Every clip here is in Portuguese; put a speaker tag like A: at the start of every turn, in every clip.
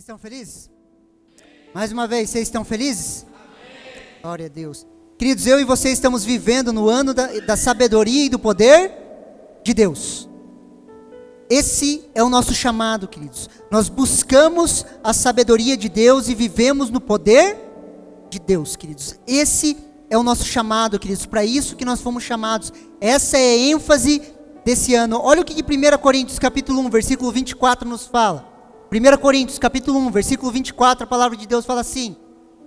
A: estão felizes? Mais uma vez, vocês estão felizes? Amém. Glória a Deus. Queridos, eu e você estamos vivendo no ano da sabedoria e do poder de Deus. Esse é o nosso chamado, queridos. Nós buscamos a sabedoria de Deus e vivemos no poder de Deus, queridos. Esse é o nosso chamado, queridos. Para isso que nós fomos chamados. Essa é a ênfase desse ano. Olha o que 1 Coríntios capítulo 1, versículo 24 nos fala. 1 Coríntios capítulo 1, versículo 24, a palavra de Deus fala assim: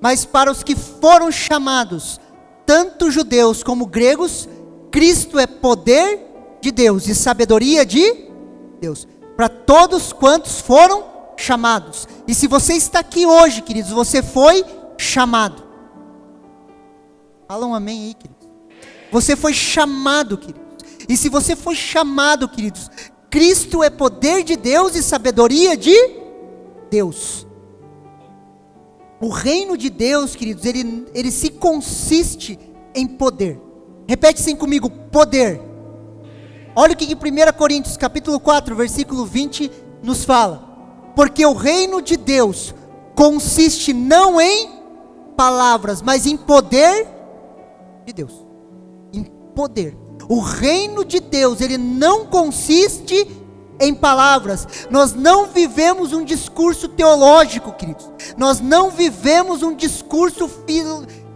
A: mas para os que foram chamados, tanto judeus como gregos, Cristo é poder de Deus e sabedoria de Deus, para todos quantos foram chamados. E se você está aqui hoje, queridos, você foi chamado. Fala um amém aí, queridos. Você foi chamado, queridos. E se você foi chamado, queridos, Cristo é poder de Deus e sabedoria de Deus. O reino de Deus, queridos, ele se consiste em poder. Repete assim comigo: poder. Olha o que 1 Coríntios capítulo 4, versículo 20 nos fala. Porque o reino de Deus consiste não em palavras, mas em poder de Deus. Em poder. O reino de Deus, ele não consiste em palavras. Nós não vivemos um discurso teológico, queridos. Nós não vivemos um discurso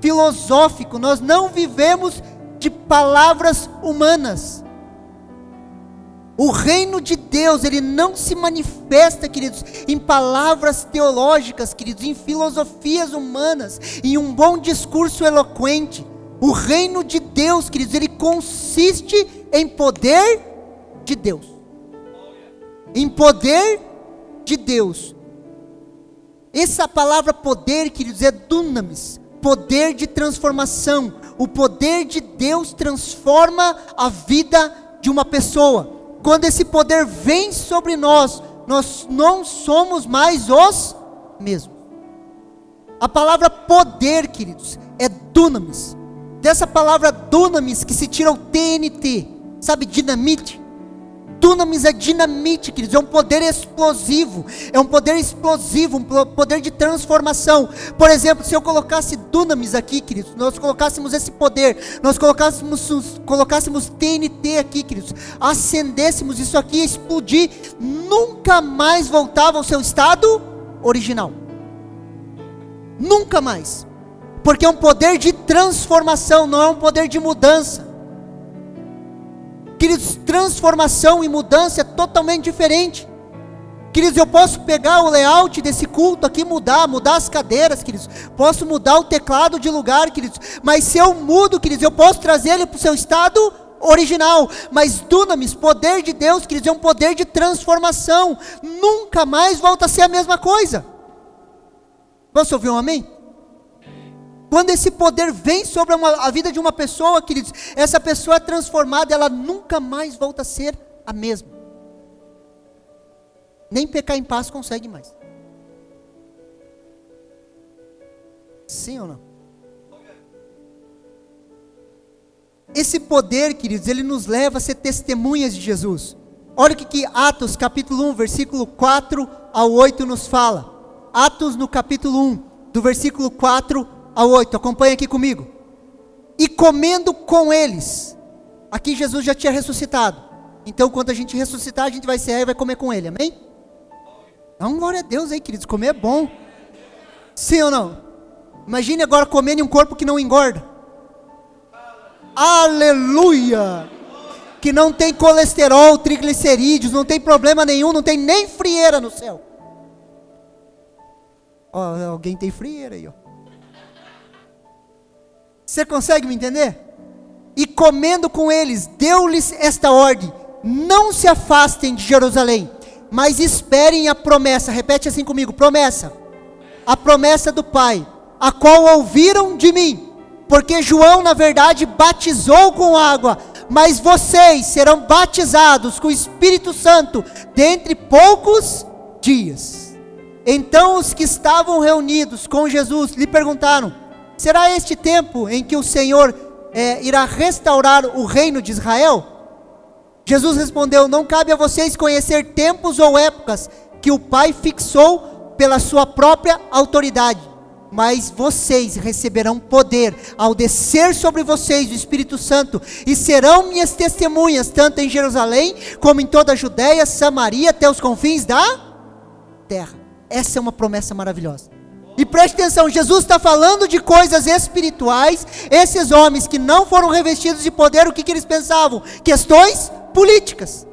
A: filosófico. Nós não vivemos de palavras humanas. O reino de Deus, ele não se manifesta, queridos, em palavras teológicas, queridos, em filosofias humanas, em um bom discurso eloquente. O reino de Deus, queridos, ele consiste em poder de Deus. Em poder de Deus. Essa palavra poder, queridos, é dunamis, poder de transformação. O poder de Deus transforma a vida de uma pessoa. Quando esse poder vem sobre nós, nós não somos mais os mesmos. A palavra poder, queridos, é dunamis. Dessa palavra dunamis que se tira o TNT, sabe, dinamite. Dunamis é dinamite, queridos, é um poder explosivo, um poder de transformação. Por exemplo, se eu colocasse dunamis aqui, queridos, nós colocássemos esse poder, nós colocássemos TNT aqui, queridos, acendêssemos isso aqui, ia explodir, nunca mais voltava ao seu estado original. Nunca mais. Porque é um poder de transformação, não é um poder de mudança. Queridos, transformação e mudança é totalmente diferente. Queridos, eu posso pegar o layout desse culto aqui, mudar as cadeiras, queridos. Posso mudar o teclado de lugar, queridos. Mas se eu mudo, queridos, eu posso trazer ele para o seu estado original. Mas dunamis, poder de Deus, queridos, é um poder de transformação. Nunca mais volta a ser a mesma coisa. Posso ouvir um amém? Quando esse poder vem sobre a vida de uma pessoa, queridos, essa pessoa é transformada, ela nunca mais volta a ser a mesma. Nem pecar em paz consegue mais. Sim ou não? Esse poder, queridos, ele nos leva a ser testemunhas de Jesus. Olha o que Atos capítulo 1, versículo 4 ao 8 nos fala. Atos no capítulo 1, do versículo 4 ao 8, acompanha aqui comigo. E comendo com eles. Aqui Jesus já tinha ressuscitado. Então quando a gente ressuscitar, a gente vai cear e vai comer com ele, amém? Então glória a Deus aí, queridos, comer é bom. Sim ou não? Imagine agora comendo em um corpo que não engorda. Aleluia! Que não tem colesterol, triglicerídeos, não tem problema nenhum, não tem nem frieira no céu. Ó, alguém tem frieira aí, ó. Você consegue me entender? E comendo com eles, deu-lhes esta ordem: não se afastem de Jerusalém, mas esperem a promessa. Repete assim comigo: promessa. A promessa do Pai, a qual ouviram de mim. Porque João, na verdade, batizou com água, mas vocês serão batizados com o Espírito Santo dentre poucos dias. Então os que estavam reunidos com Jesus lhe perguntaram: será este tempo em que o Senhor irá restaurar o reino de Israel? Jesus respondeu: não cabe a vocês conhecer tempos ou épocas que o Pai fixou pela sua própria autoridade, mas vocês receberão poder ao descer sobre vocês o Espírito Santo, e serão minhas testemunhas, tanto em Jerusalém, como em toda a Judéia, Samaria, até os confins da terra. Essa é uma promessa maravilhosa. E preste atenção, Jesus está falando de coisas espirituais. Esses homens que não foram revestidos de poder, o que eles pensavam? Questões políticas.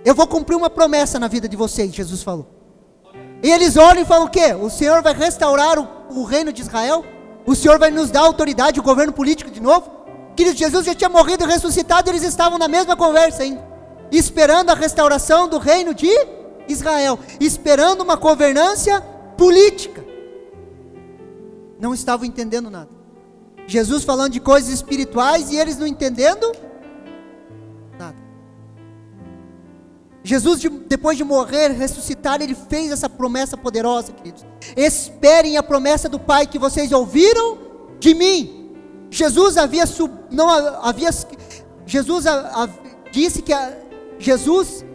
A: Eu vou cumprir uma promessa na vida de vocês, Jesus falou. E eles olham e falam o quê? O Senhor vai restaurar o reino de Israel? O Senhor vai nos dar autoridade, o governo político de novo? Queridos, Jesus já tinha morrido e ressuscitado, e eles estavam na mesma conversa ainda, esperando a restauração do reino de Israel, esperando uma governância política. Não estavam entendendo nada. Jesus falando de coisas espirituais e eles não entendendo nada. Jesus, depois de morrer, ressuscitar, ele fez essa promessa poderosa, queridos. Esperem a promessa do Pai que vocês ouviram de mim. Jesus disse que Jesus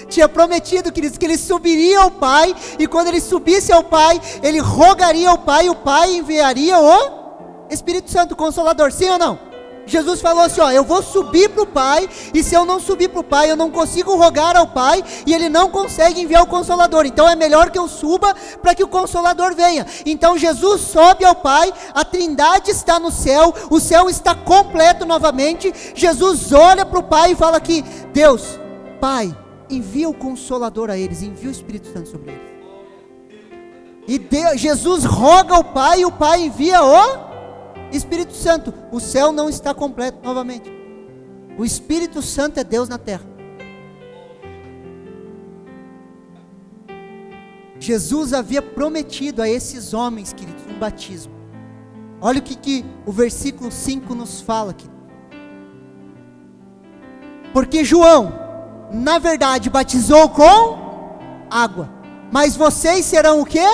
A: tinha prometido, queridos, que ele subiria ao Pai, e quando ele subisse ao Pai, ele rogaria ao Pai, e o Pai enviaria o Espírito Santo, o Consolador. Sim ou não? Jesus falou assim, eu vou subir para o Pai, e se eu não subir para o Pai, eu não consigo rogar ao Pai, e Ele não consegue enviar o Consolador, então é melhor que eu suba, para que o Consolador venha. Então Jesus sobe ao Pai, a Trindade está no céu, o céu está completo novamente. Jesus olha para o Pai e fala aqui, Deus, Pai, envia o Consolador a eles, envia o Espírito Santo sobre eles. E Jesus roga ao Pai, e o Pai envia o Espírito Santo. O céu não está completo novamente. O Espírito Santo é Deus na terra. Jesus havia prometido a esses homens, queridos, um batismo. Olha o que o versículo 5 nos fala aqui. Porque João, na verdade, batizou com água, mas vocês serão o quê?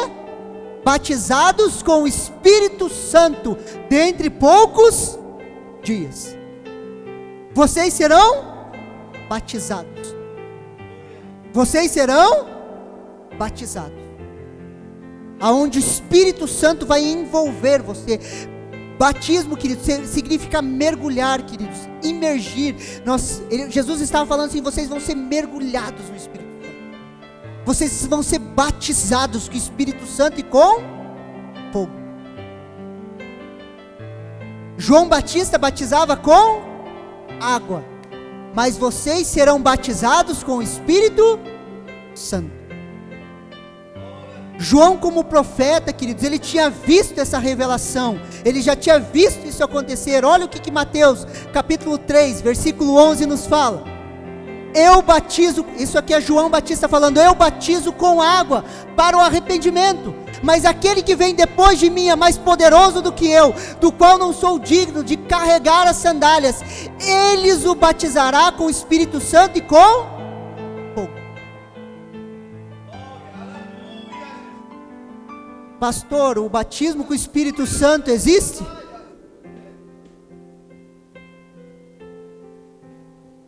A: Batizados com o Espírito Santo dentre poucos dias. Vocês serão batizados. Vocês serão batizados. Aonde o Espírito Santo vai envolver você. Batismo, queridos, significa mergulhar, queridos, imergir. Jesus estava falando assim, vocês vão ser mergulhados no Espírito Santo. Vocês vão ser batizados com o Espírito Santo e com fogo. João Batista batizava com água, mas vocês serão batizados com o Espírito Santo. João, como profeta, queridos, ele tinha visto essa revelação, ele já tinha visto isso acontecer. Olha o que Mateus capítulo 3, versículo 11 nos fala. Eu batizo, isso aqui é João Batista falando, eu batizo com água para o arrependimento, mas aquele que vem depois de mim é mais poderoso do que eu, do qual não sou digno de carregar as sandálias. Ele o batizará com o Espírito Santo e com fogo. Pastor, o batismo com o Espírito Santo existe?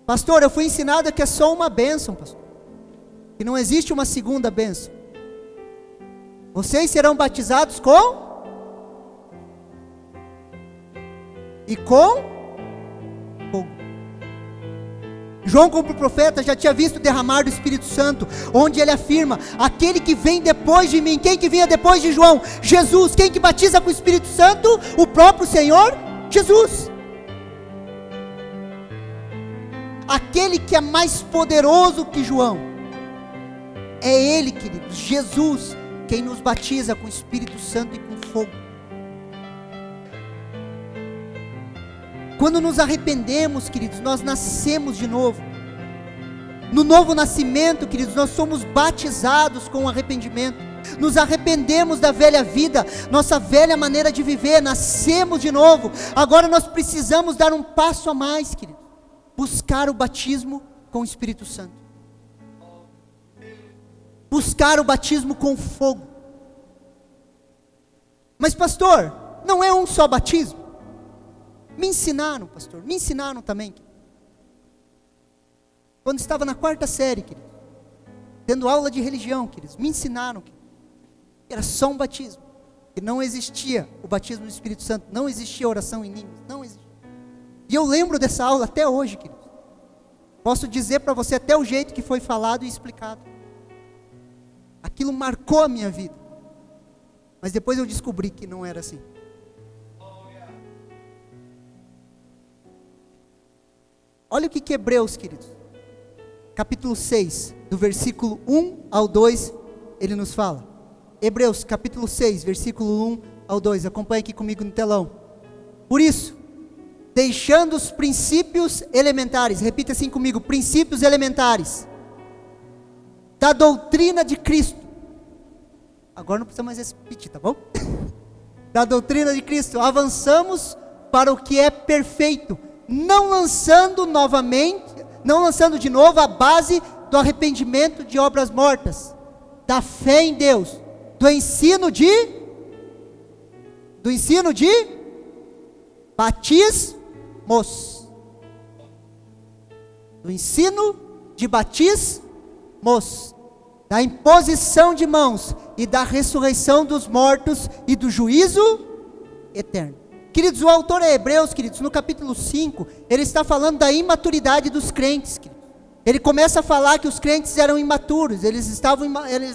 A: Pastor, eu fui ensinado que é só uma bênção, pastor, que não existe uma segunda bênção. Vocês serão batizados com fogo. João, como profeta, já tinha visto o derramar do Espírito Santo, onde ele afirma, aquele que vem depois de mim. Quem que vinha depois de João? Jesus. Quem que batiza com o Espírito Santo? O próprio Senhor Jesus. Aquele que é mais poderoso que João, é Ele, queridos, Jesus, quem nos batiza com o Espírito Santo e com fogo. Quando nos arrependemos, queridos, nós nascemos de novo. No novo nascimento, queridos, nós somos batizados com arrependimento. Nos arrependemos da velha vida, nossa velha maneira de viver, nascemos de novo. Agora nós precisamos dar um passo a mais, queridos. Buscar o batismo com o Espírito Santo. Buscar o batismo com fogo. Mas pastor, não é um só batismo? Me ensinaram, pastor, me ensinaram também. Quando estava na 4ª série, querido, tendo aula de religião, queridos, me ensinaram que era só um batismo, que não existia o batismo do Espírito Santo, não existia oração em línguas, não existia. E eu lembro dessa aula até hoje, queridos. Posso dizer para você até o jeito que foi falado e explicado. Aquilo marcou a minha vida. Mas depois eu descobri que não era assim. Olha o que Hebreus, queridos, capítulo 6, do versículo 1 ao 2, ele nos fala. Hebreus, capítulo 6, versículo 1 ao 2, acompanhe aqui comigo no telão. Por isso, deixando os princípios elementares, repita assim comigo, princípios elementares, da doutrina de Cristo. Agora não precisa mais repetir, tá bom? Da doutrina de Cristo, avançamos para o que é perfeito, não lançando de novo a base do arrependimento de obras mortas, da fé em Deus, do ensino de batismos, do ensino de batismos, da imposição de mãos e da ressurreição dos mortos e do juízo eterno. Queridos, o autor é Hebreus, queridos, no capítulo 5, ele está falando da imaturidade dos crentes, queridos. Ele começa a falar que os crentes eram imaturos, eles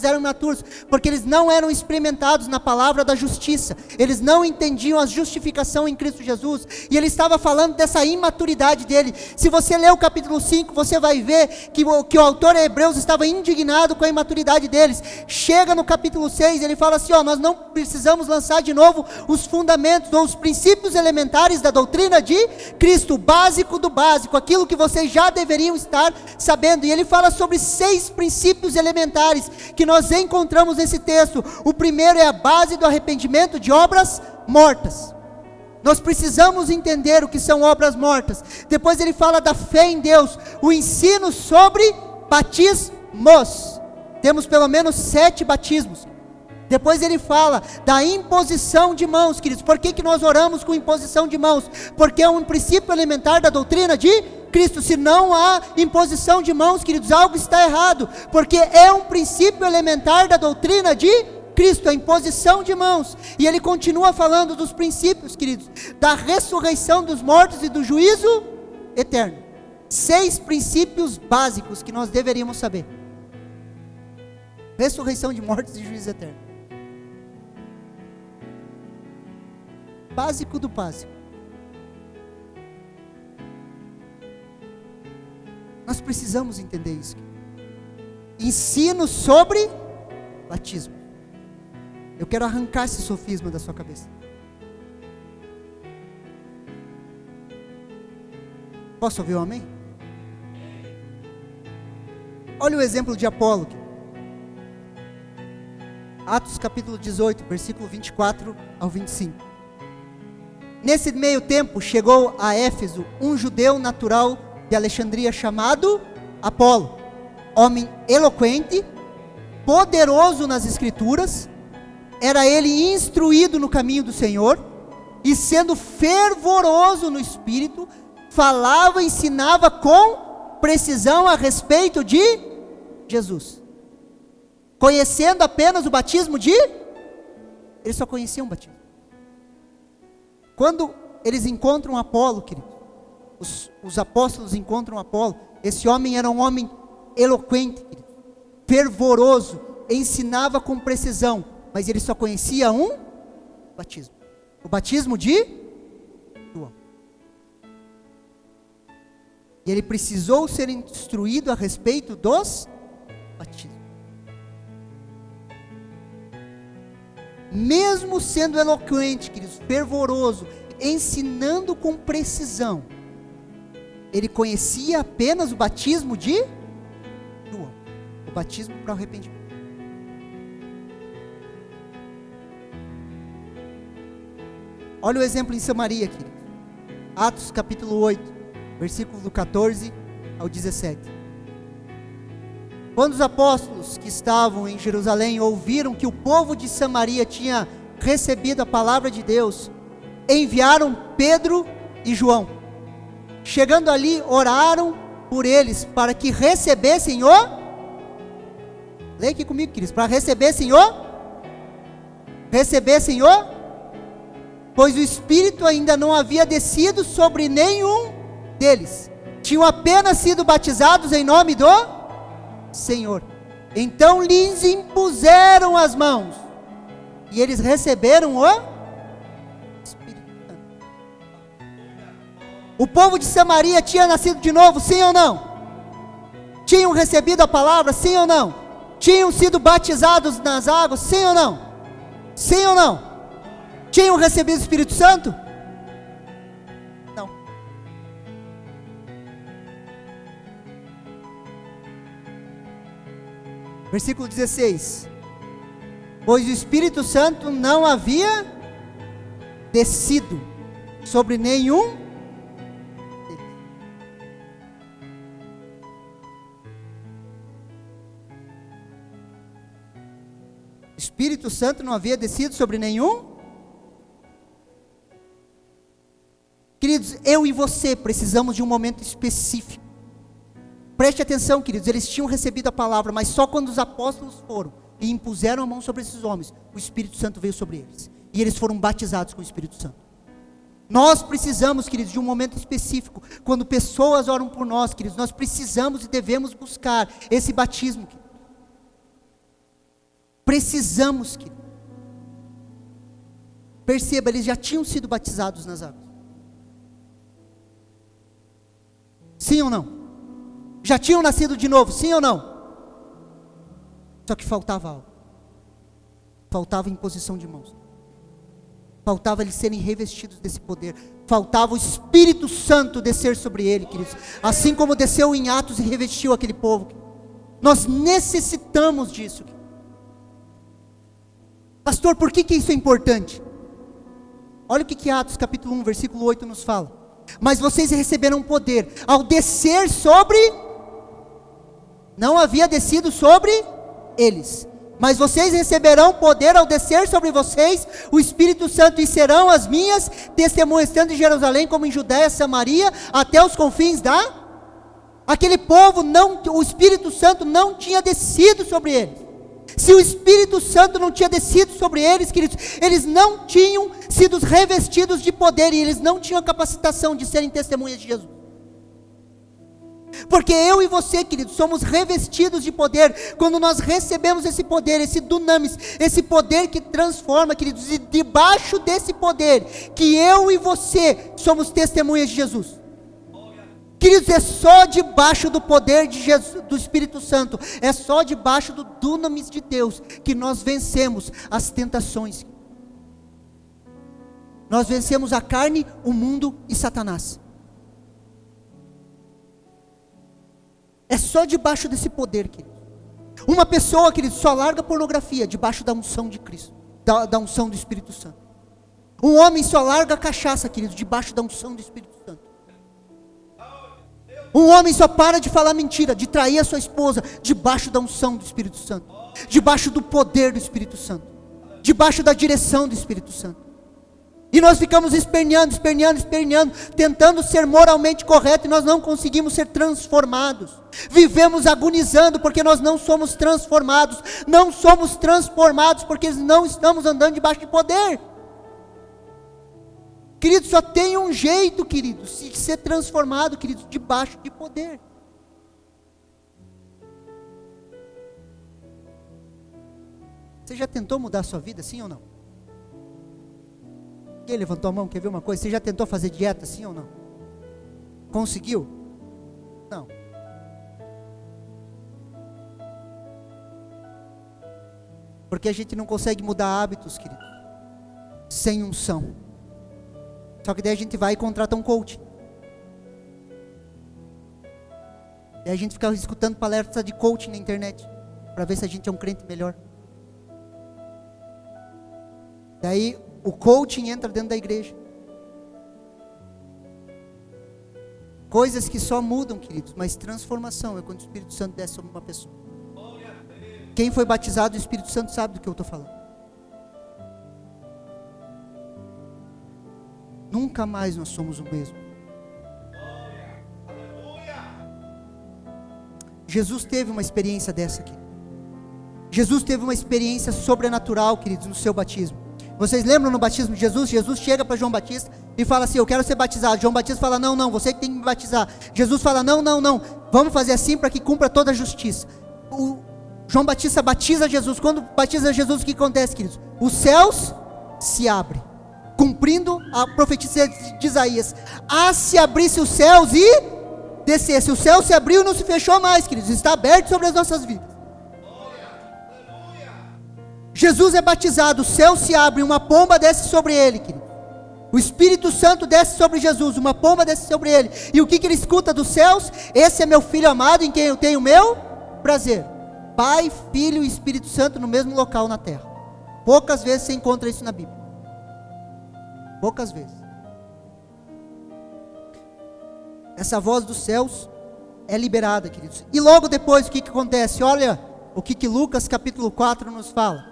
A: eram imaturos, porque eles não eram experimentados na palavra da justiça, eles não entendiam a justificação em Cristo Jesus, e ele estava falando dessa imaturidade dele. Se você ler o capítulo 5, você vai ver que o autor é Hebreus estava indignado com a imaturidade deles. Chega no capítulo 6, ele fala assim, nós não precisamos lançar de novo os fundamentos, ou os princípios elementares da doutrina de Cristo, o básico do básico, aquilo que vocês já deveriam estar sabendo. E ele fala sobre 6 princípios elementares que nós encontramos nesse texto. O primeiro é a base do arrependimento de obras mortas. Nós precisamos entender o que são obras mortas. Depois ele fala da fé em Deus, o ensino sobre batismos. Temos pelo menos 7 batismos. Depois ele fala da imposição de mãos, queridos. Por que nós oramos com imposição de mãos? Porque é um princípio elementar da doutrina de Cristo. Se não há imposição de mãos, queridos, algo está errado, porque é um princípio elementar da doutrina de Cristo, a imposição de mãos. E ele continua falando dos princípios, queridos, da ressurreição dos mortos e do juízo eterno. 6 princípios básicos que nós deveríamos saber: ressurreição de mortos e juízo eterno. Básico do básico. Nós precisamos entender isso. Ensino sobre batismo. Eu quero arrancar esse sofisma da sua cabeça. Posso ouvir um amém? Olha o exemplo de Apolo. Atos capítulo 18, versículo 24 ao 25. Nesse meio tempo chegou a Éfeso um judeu natural de Alexandria chamado Apolo, homem eloquente, poderoso nas escrituras. Era ele instruído no caminho do Senhor, e sendo fervoroso no espírito, falava e ensinava com precisão a respeito de Jesus, conhecendo apenas o batismo de... Eles só conheciam o batismo. Quando eles encontram Apolo, querido, os apóstolos encontram Apolo, esse homem era um homem eloquente, querido, fervoroso, ensinava com precisão, mas ele só conhecia um batismo, o batismo de João. E ele precisou ser instruído a respeito dos batismos. Mesmo sendo eloquente, queridos, fervoroso, ensinando com precisão, ele conhecia apenas o batismo de João, o batismo para o arrependimento. Olha o exemplo em Samaria, queridos. Atos capítulo 8, versículo do 14 ao 17. Quando os apóstolos que estavam em Jerusalém ouviram que o povo de Samaria tinha recebido a palavra de Deus, enviaram Pedro e João. Chegando ali, oraram por eles para que recebessem o Leia aqui comigo, queridos. Para receber, Senhor. Receber, Senhor. Pois o Espírito ainda não havia descido sobre nenhum deles. Tinham apenas sido batizados em nome do Senhor. Então lhes impuseram as mãos. E eles receberam o Espírito Santo. O povo de Samaria tinha nascido de novo, sim ou não? Tinham recebido a palavra, sim ou não? Tinham sido batizados nas águas, sim ou não? Sim ou não? Tinham recebido o Espírito Santo? Não. Versículo 16. Pois o Espírito Santo não havia descido sobre nenhum deles. O Espírito Santo não havia descido sobre nenhum. Queridos, eu e você precisamos de um momento específico. Preste atenção, queridos, eles tinham recebido a palavra, mas só quando os apóstolos foram e impuseram a mão sobre esses homens, o Espírito Santo veio sobre eles. E eles foram batizados com o Espírito Santo. Nós precisamos, queridos, de um momento específico. Quando pessoas oram por nós, queridos, nós precisamos e devemos buscar esse batismo. Queridos. Precisamos, queridos. Perceba, eles já tinham sido batizados nas águas. Sim ou não? Já tinham nascido de novo, sim ou não? Só que faltava algo. Faltava imposição de mãos. Faltava eles serem revestidos desse poder. Faltava o Espírito Santo descer sobre ele, queridos. Assim como desceu em Atos e revestiu aquele povo. Nós necessitamos disso. Pastor, por que isso é importante? Olha o que Atos capítulo 1, versículo 8 nos fala. Mas vocês receberam poder ao descer sobre, não havia descido sobre eles, mas vocês receberão poder ao descer sobre vocês o Espírito Santo, e serão as minhas testemunhas, tanto em Jerusalém como em Judéia, Samaria, até os confins da... Aquele povo, o Espírito Santo não tinha descido sobre eles. Se o Espírito Santo não tinha descido sobre eles, queridos, eles não tinham sido revestidos de poder, e eles não tinham a capacitação de serem testemunhas de Jesus. Porque eu e você, queridos, somos revestidos de poder, quando nós recebemos esse poder, esse dunamis, esse poder que transforma, queridos, e debaixo desse poder, que eu e você somos testemunhas de Jesus. Queridos, é só debaixo do poder de Jesus, do Espírito Santo, é só debaixo do dunamis de Deus, que nós vencemos as tentações. Nós vencemos a carne, o mundo e Satanás. É só debaixo desse poder, querido. Uma pessoa, querido, só larga pornografia debaixo da unção de Cristo, da unção do Espírito Santo. Um homem só larga a cachaça, querido, debaixo da unção do Espírito Santo. Um homem só para de falar mentira, de trair a sua esposa, debaixo da unção do Espírito Santo, debaixo do poder do Espírito Santo, debaixo da direção do Espírito Santo. E nós ficamos esperneando, tentando ser moralmente correto, e nós não conseguimos ser transformados. Vivemos agonizando porque nós não somos transformados. Não somos transformados porque não estamos andando debaixo de poder. Querido, só tem um jeito, querido, de ser transformado, querido, debaixo de poder. Você já tentou mudar a sua vida, sim ou não? Quem levantou a mão, quer ver uma coisa? Você já tentou fazer dieta, sim ou não? Conseguiu? Não. Porque a gente não consegue mudar hábitos, querido, sem unção. Só que daí a gente vai e contrata um coach. E a gente fica escutando palestras de coaching na internet, para ver se a gente é um crente melhor. Daí o coaching entra dentro da igreja. Coisas que só mudam, queridos, mas transformação é quando o Espírito Santo desce sobre uma pessoa. Quem foi batizado do Espírito Santo sabe do que eu estou falando. Nunca mais nós somos o mesmo. Jesus teve uma experiência dessa aqui. Jesus teve uma experiência sobrenatural, queridos, no seu batismo. Vocês lembram no batismo de Jesus? Jesus chega para João Batista e fala assim: eu quero ser batizado. João Batista fala: não, não, você que tem que me batizar. Jesus fala: não, não, não, vamos fazer assim para que cumpra toda a justiça. João Batista batiza Jesus. Quando batiza Jesus, o que acontece, queridos? Os céus se abrem, cumprindo a profecia de Isaías. Se abrisse os céus e descesse. O céu se abriu e não se fechou mais, queridos. Está aberto sobre as nossas vidas. Jesus é batizado, o céu se abre, uma pomba desce sobre ele, querido. O Espírito Santo desce sobre Jesus, uma pomba desce sobre ele. E o que ele escuta dos céus? Esse é meu Filho amado, em quem eu tenho meu prazer. Pai, Filho e Espírito Santo no mesmo local na terra. Poucas vezes você encontra isso na Bíblia. Poucas vezes. Essa voz dos céus é liberada, queridos. E logo depois o que acontece? Olha o que Lucas capítulo 4 nos fala.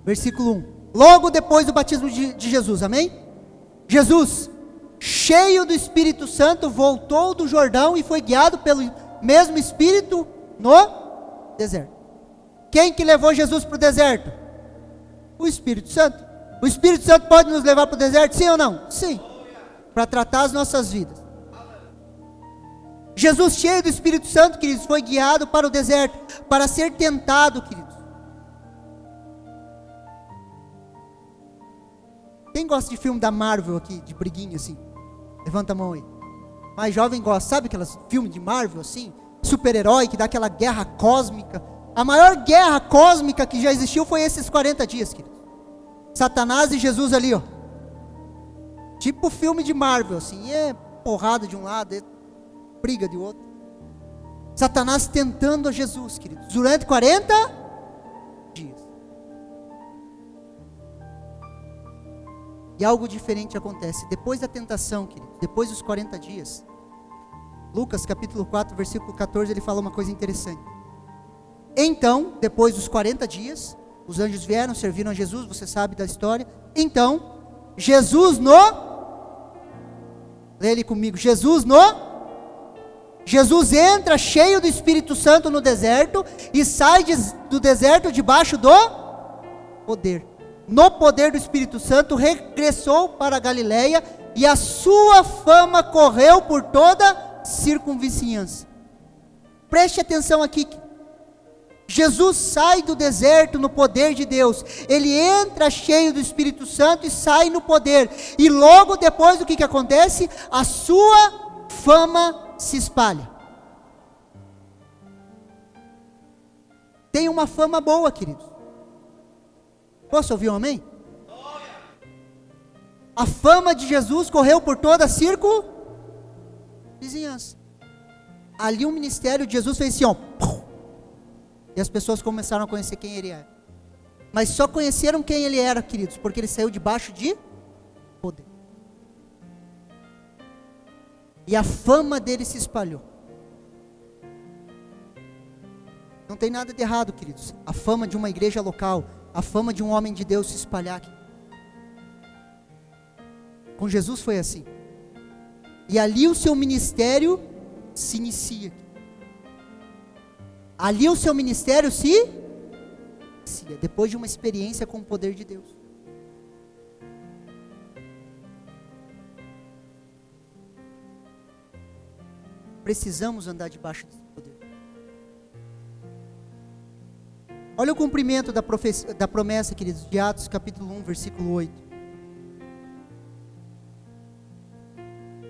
A: Versículo 1. Logo depois do batismo de Jesus, amém? Jesus, cheio do Espírito Santo, voltou do Jordão e foi guiado pelo mesmo Espírito no deserto. Quem que levou Jesus para o deserto? O Espírito Santo. O Espírito Santo pode nos levar para o deserto, sim ou não? Sim. Para tratar as nossas vidas. Jesus, cheio do Espírito Santo, queridos, foi guiado para o deserto, para ser tentado, queridos. Quem gosta de filme da Marvel aqui, de briguinha assim? Levanta a mão aí. Mais jovem gosta, sabe aquelas filmes de Marvel assim? Super-herói, que dá aquela guerra cósmica. A maior guerra cósmica que já existiu foi esses 40 dias, queridos. Satanás e Jesus ali, ó. Tipo filme de Marvel, assim, é porrada de um lado, é briga de outro. Satanás tentando a Jesus, queridos, durante 40 dias. E algo diferente acontece, depois da tentação, queridos, depois dos 40 dias. Lucas capítulo 4, versículo 14, ele fala uma coisa interessante. Então, depois dos 40 dias, os anjos vieram, serviram a Jesus, você sabe da história. Então, Jesus lê ele comigo, Jesus entra cheio do Espírito Santo no deserto e sai do deserto debaixo do poder. No poder do Espírito Santo, regressou para a Galileia e a sua fama correu por toda a circunvizinhança. Preste atenção aqui. Jesus sai do deserto no poder de Deus. Ele entra cheio do Espírito Santo e sai no poder. E logo depois o que acontece? A sua fama se espalha. Tem uma fama boa, queridos. Posso ouvir um amém? A fama de Jesus correu por toda a circunvizinhança. Ali o ministério de Jesus fez assim, ó. E as pessoas começaram a conhecer quem ele era. Mas só conheceram quem ele era, queridos, porque ele saiu debaixo de poder. E a fama dele se espalhou. Não tem nada de errado, queridos. A fama de uma igreja local, a fama de um homem de Deus se espalhar aqui. Com Jesus foi assim. E ali o seu ministério se inicia. Ali o seu ministério se inicia, depois de uma experiência com o poder de Deus. Precisamos andar debaixo desse poder. Olha o cumprimento da promessa, queridos, de Atos capítulo 1, versículo 8.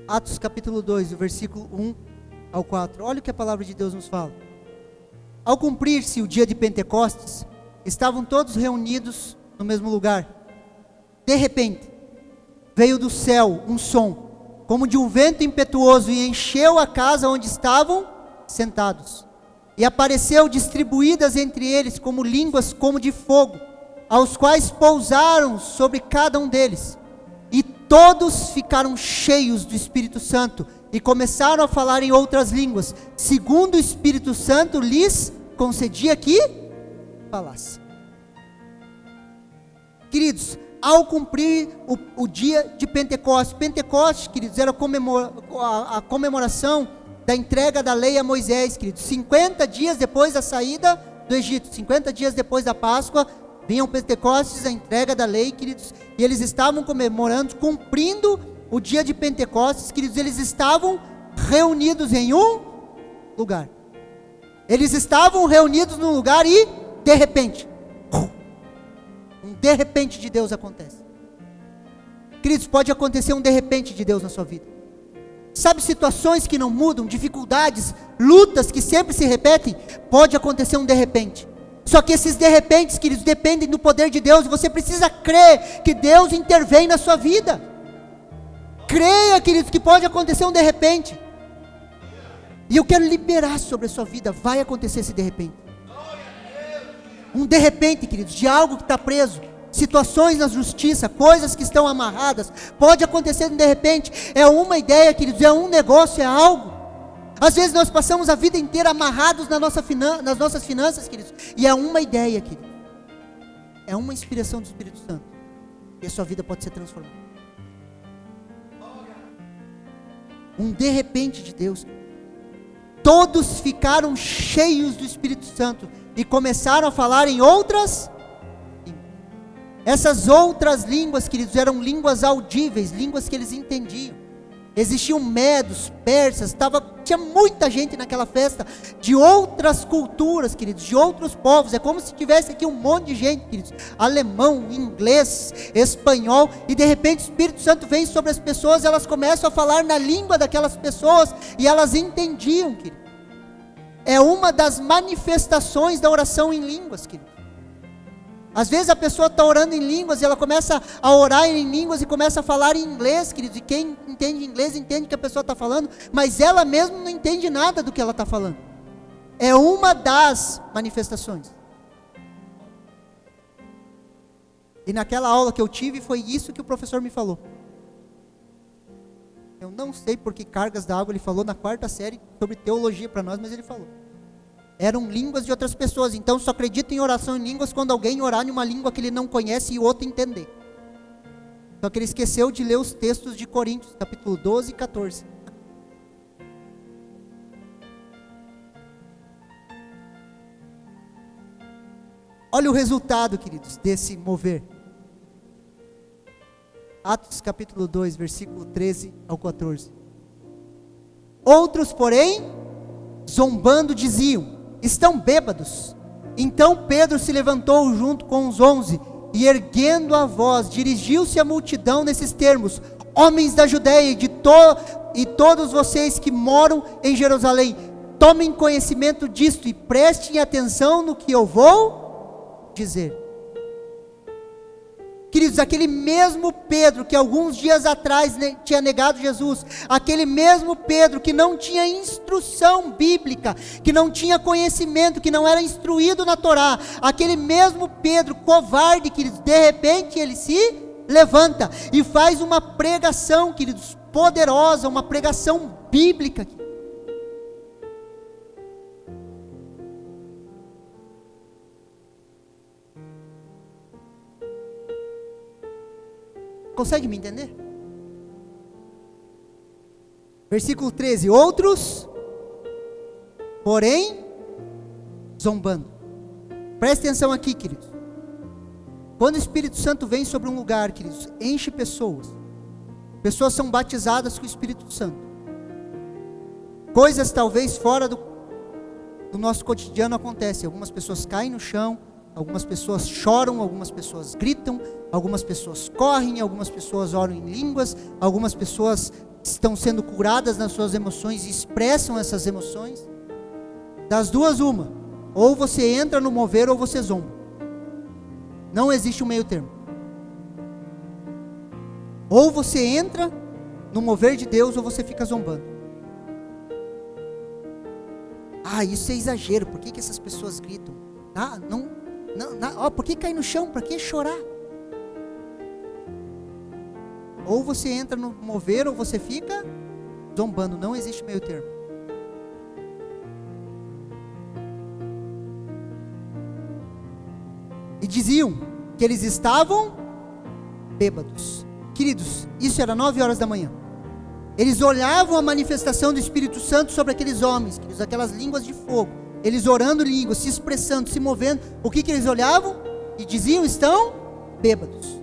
A: Atos capítulo 2, do versículo 1 ao 4. Olha o que a palavra de Deus nos fala. Ao cumprir-se o dia de Pentecostes, estavam todos reunidos no mesmo lugar. De repente, veio do céu um som, como de um vento impetuoso, e encheu a casa onde estavam sentados. E apareceu distribuídas entre eles como línguas como de fogo, aos quais pousaram sobre cada um deles. E todos ficaram cheios do Espírito Santo e começaram a falar em outras línguas, segundo o Espírito Santo lhes concedia que falasse. Queridos, ao cumprir o dia de Pentecostes, Pentecostes, queridos, era a comemoração da entrega da lei a Moisés, queridos, 50 dias depois da saída do Egito. 50 dias depois da Páscoa, vinham Pentecostes, a entrega da lei, queridos, e eles estavam comemorando, cumprindo o dia de Pentecostes, queridos, eles estavam reunidos em um lugar. Eles estavam reunidos num lugar e, de repente, um de repente de Deus acontece. Queridos, pode acontecer um de repente de Deus na sua vida. Sabe, situações que não mudam, dificuldades, lutas que sempre se repetem, pode acontecer um de repente. Só que esses de repentes, queridos, dependem do poder de Deus, e você precisa crer que Deus intervém na sua vida. Creia, queridos, que pode acontecer um de repente. E eu quero liberar sobre a sua vida, vai acontecer esse de repente. Um de repente, queridos, de algo que está preso, situações na justiça, coisas que estão amarradas, pode acontecer de repente. É uma ideia, queridos, é um negócio, é algo. Às vezes nós passamos a vida inteira amarrados nas nossas finanças, queridos, e é uma ideia, queridos, é uma inspiração do Espírito Santo, e a sua vida pode ser transformada. Um de repente de Deus. Todos ficaram cheios do Espírito Santo e começaram a falar em outras línguas. Essas outras línguas, queridos, eram línguas audíveis, línguas que eles entendiam. Existiam medos, persas, tinha muita gente naquela festa, de outras culturas, queridos, de outros povos. É como se tivesse aqui um monte de gente, queridos, alemão, inglês, espanhol, e de repente o Espírito Santo vem sobre as pessoas, elas começam a falar na língua daquelas pessoas, e elas entendiam, queridos. É uma das manifestações da oração em línguas, queridos. Às vezes a pessoa está orando em línguas, e ela começa a orar em línguas, e começa a falar em inglês, queridos, e quem entende inglês, entende o que a pessoa está falando, mas ela mesma não entende nada do que ela está falando. É uma das manifestações. E naquela aula que eu tive, foi isso que o professor me falou. Eu não sei por que cargas da água ele falou na 4ª série, sobre teologia para nós, mas ele falou. Eram línguas de outras pessoas, então só acredito em oração em línguas quando alguém orar em uma língua que ele não conhece e o outro entender. Só que ele esqueceu de ler os textos de Coríntios, capítulo 12 e 14. Olha o resultado, queridos, desse mover. Atos capítulo 2, versículo 13 ao 14. Outros, porém, zombando, diziam: estão bêbados. Então Pedro se levantou junto com os 11, e erguendo a voz, dirigiu-se à multidão nesses termos: homens da Judeia e todos vocês que moram em Jerusalém, tomem conhecimento disto e prestem atenção no que eu vou dizer. Queridos, aquele mesmo Pedro que alguns dias atrás tinha negado Jesus, aquele mesmo Pedro que não tinha instrução bíblica, que não tinha conhecimento, que não era instruído na Torá, aquele mesmo Pedro covarde, queridos, de repente ele se levanta e faz uma pregação, queridos, poderosa, uma pregação bíblica. Consegue me entender? Versículo 13: outros, porém, zombando. Preste atenção aqui, queridos. Quando o Espírito Santo vem sobre um lugar, queridos, enche pessoas. Pessoas são batizadas com o Espírito Santo. Coisas talvez fora do nosso cotidiano acontecem. Algumas pessoas caem no chão, algumas pessoas choram, algumas pessoas gritam, algumas pessoas correm, algumas pessoas oram em línguas, algumas pessoas estão sendo curadas nas suas emoções e expressam essas emoções. Das duas, uma: ou você entra no mover ou você zomba. Não existe um meio termo. Ou você entra no mover de Deus ou você fica zombando. Ah, isso é exagero, por que essas pessoas gritam? Por que cair no chão? Para que chorar? Ou você entra no mover ou você fica zombando. Não existe meio termo. E diziam que eles estavam bêbados. Queridos, isso era 9 horas da manhã. Eles olhavam a manifestação do Espírito Santo sobre aqueles homens, queridos, aquelas línguas de fogo. eles orando em línguas, se expressando, se movendo, o que eles olhavam e diziam? Estão bêbados.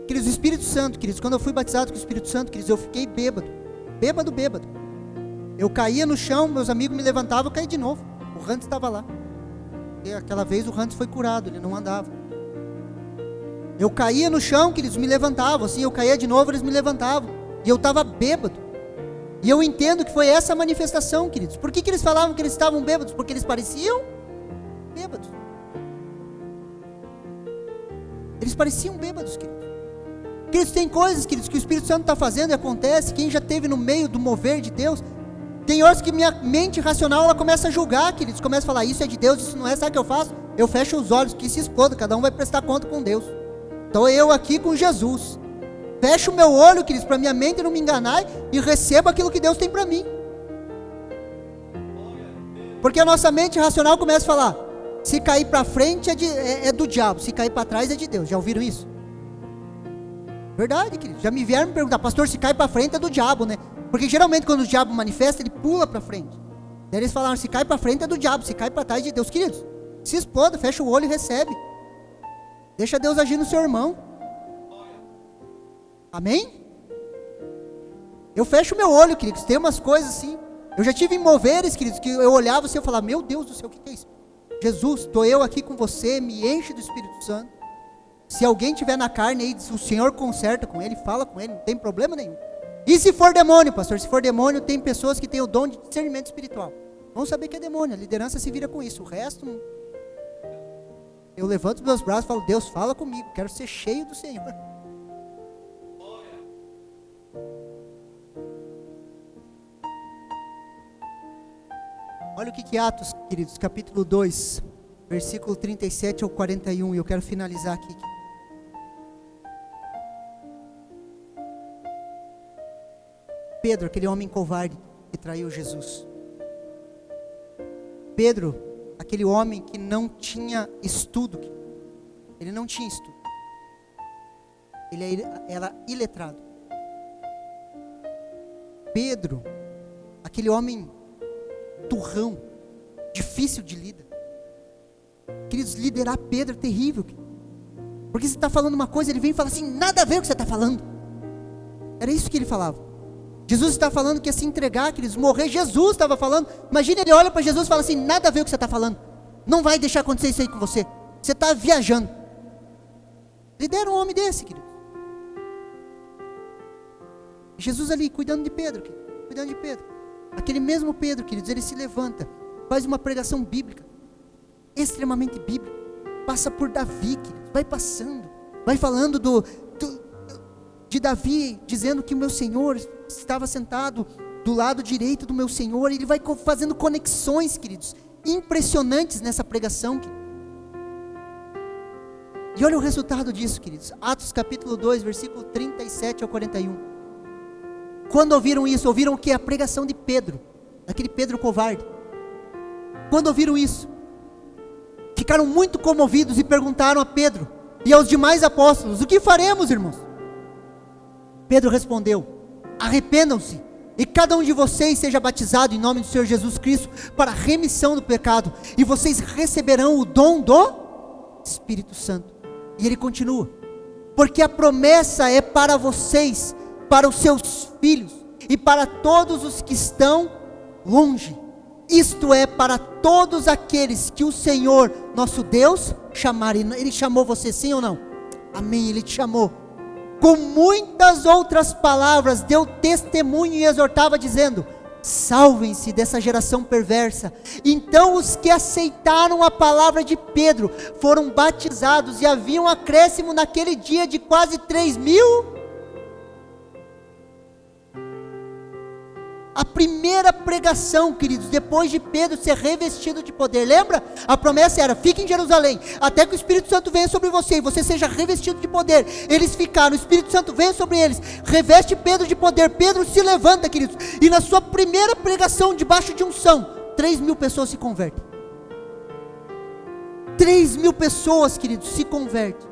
A: Queridos, o Espírito Santo, queridos, quando eu fui batizado com o Espírito Santo, queridos, eu fiquei bêbado. Eu caía no chão, meus amigos me levantavam, eu caí de novo. O Hans estava lá. E aquela vez o Hans foi curado, ele não andava. Eu caía no chão, queridos, me levantavam, assim, eu caía de novo, eles me levantavam. E eu estava bêbado. E eu entendo que foi essa a manifestação, queridos. Por que eles falavam que eles estavam bêbados? Porque eles pareciam bêbados. Eles pareciam bêbados, queridos. Queridos, tem coisas, queridos, que o Espírito Santo está fazendo e acontece. Quem já esteve no meio do mover de Deus, tem horas que minha mente racional, ela começa a julgar, queridos. Começa a falar, isso é de Deus, isso não é. Sabe o que eu faço? Eu fecho os olhos, que se exploda, cada um vai prestar conta com Deus. Então eu aqui com Jesus, fecho o meu olho, queridos, para minha mente não me enganar, e recebo aquilo que Deus tem para mim. Porque a nossa mente racional começa a falar, se cair para frente é do diabo, se cair para trás é de Deus. Já ouviram isso? Verdade, queridos. Já me vieram me perguntar, pastor, se cai para frente é do diabo, né? Porque geralmente quando o diabo manifesta, ele pula para frente. Daí eles falaram, se cai para frente é do diabo, se cai para trás é de Deus. Queridos, se exploda, fecha o olho e recebe. Deixa Deus agir no seu irmão. Amém? Eu fecho meu olho, queridos. Tem umas coisas assim. Eu já tive em moveres, queridos, que eu olhava assim e falava, meu Deus do céu, o que é isso? Jesus, estou eu aqui com você, me enche do Espírito Santo. Se alguém tiver na carne aí, o Senhor conserta com ele, fala com ele, não tem problema nenhum. E se for demônio, pastor? Se for demônio, tem pessoas que têm o dom de discernimento espiritual. Vão saber que é demônio, a liderança se vira com isso. O resto, eu levanto os meus braços e falo, Deus, fala comigo, quero ser cheio do Senhor. Olha o que Atos, queridos, capítulo 2, versículo 37 ao 41, e eu quero finalizar aqui. Pedro, aquele homem covarde que traiu Jesus. Pedro, aquele homem que não tinha estudo. Ele não tinha estudo. Ele era iletrado. Pedro, aquele homem turrão, difícil de lidar. Queridos, liderar Pedro é terrível. Porque você está falando uma coisa, ele vem e fala assim, nada a ver com o que você está falando. Era isso que ele falava. Jesus está falando que ia se entregar, queridos, morrer. Jesus estava falando. Imagina, ele olha para Jesus e fala assim, nada a ver com o que você está falando. Não vai deixar acontecer isso aí com você. Você está viajando. Lidera um homem desse, queridos. Jesus ali, cuidando de Pedro, queridos, cuidando de Pedro. Aquele mesmo Pedro, queridos, ele se levanta, faz uma pregação bíblica, extremamente bíblica, passa por Davi, queridos, vai passando, vai falando de Davi, dizendo que o meu Senhor estava sentado do lado direito do meu Senhor, e ele vai fazendo conexões, queridos, impressionantes nessa pregação, queridos. E olha o resultado disso, queridos, Atos capítulo 2, versículo 37 ao 41, quando ouviram isso, ouviram o que? A pregação de Pedro, daquele Pedro covarde. Quando ouviram isso, ficaram muito comovidos e perguntaram a Pedro e aos demais apóstolos, o que faremos, irmãos? Pedro respondeu, arrependam-se e cada um de vocês seja batizado em nome do Senhor Jesus Cristo para a remissão do pecado, e vocês receberão o dom do Espírito Santo. E ele continua, porque a promessa é para vocês, para os seus filhos e para todos os que estão longe, isto é, para todos aqueles que o Senhor nosso Deus chamar. Ele chamou você, sim ou não? Amém, ele te chamou. Com muitas outras palavras deu testemunho e exortava dizendo, salvem-se dessa geração perversa. Então os que aceitaram a palavra de Pedro foram batizados, e havia um acréscimo naquele dia de quase 3.000. A primeira pregação, queridos, depois de Pedro ser revestido de poder, lembra? A promessa era, fique em Jerusalém, até que o Espírito Santo venha sobre você, e você seja revestido de poder. Eles ficaram, o Espírito Santo veio sobre eles, reveste Pedro de poder, Pedro se levanta, queridos, e na sua primeira pregação, debaixo de unção, 3.000 pessoas se convertem. 3.000 pessoas, queridos, se convertem.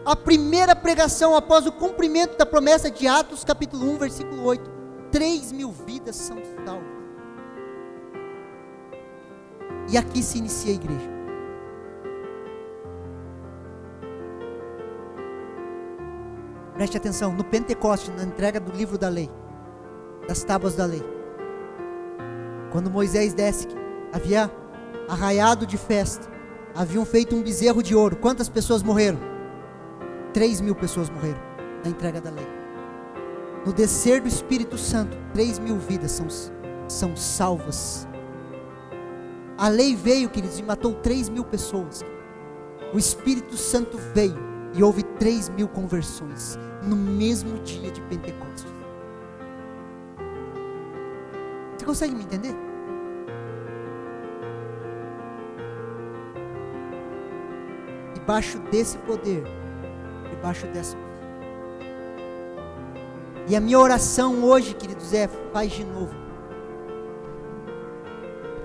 A: A primeira pregação após o cumprimento da promessa de Atos capítulo 1, versículo 8. 3.000 vidas são salvas. E aqui se inicia a igreja. Preste atenção, no Pentecoste, na entrega do livro da lei, das tábuas da lei, quando Moisés desce, havia arraiado de festa, haviam feito um bezerro de ouro. Quantas pessoas morreram? 3.000 pessoas morreram na entrega da lei. No descer do Espírito Santo, 3.000 vidas são salvas. A lei veio, queridos, e matou 3.000 pessoas. O Espírito Santo veio e houve 3.000 conversões no mesmo dia de Pentecostes. Você consegue me entender? Debaixo desse poder, debaixo dessa. E a minha oração hoje, queridos, é: faz de novo.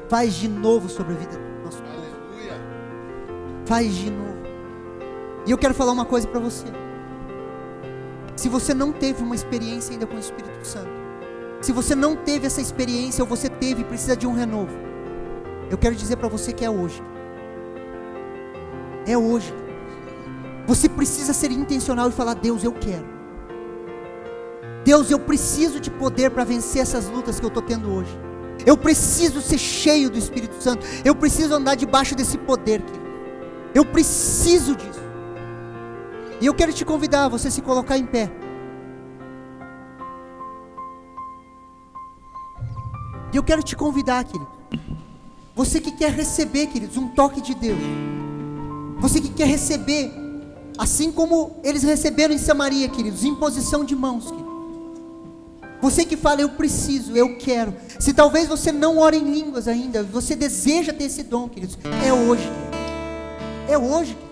A: Faz de novo sobre a vida do nosso povo. Faz de novo. E eu quero falar uma coisa para você. Se você não teve uma experiência ainda com o Espírito Santo, se você não teve essa experiência, ou você teve e precisa de um renovo, eu quero dizer para você que é hoje. É hoje. Você precisa ser intencional e falar: Deus, eu quero. Deus, eu preciso de poder para vencer essas lutas que eu estou tendo hoje. Eu preciso ser cheio do Espírito Santo. Eu preciso andar debaixo desse poder, querido. Eu preciso disso. E eu quero te convidar a você se colocar em pé. E eu quero te convidar, querido. Você que quer receber, queridos, um toque de Deus. Você que quer receber, assim como eles receberam em Samaria, queridos, imposição de mãos, querido. Você que fala: eu preciso, eu quero. Se talvez você não ore em línguas ainda, você deseja ter esse dom, queridos, é hoje, querido. É hoje, querido.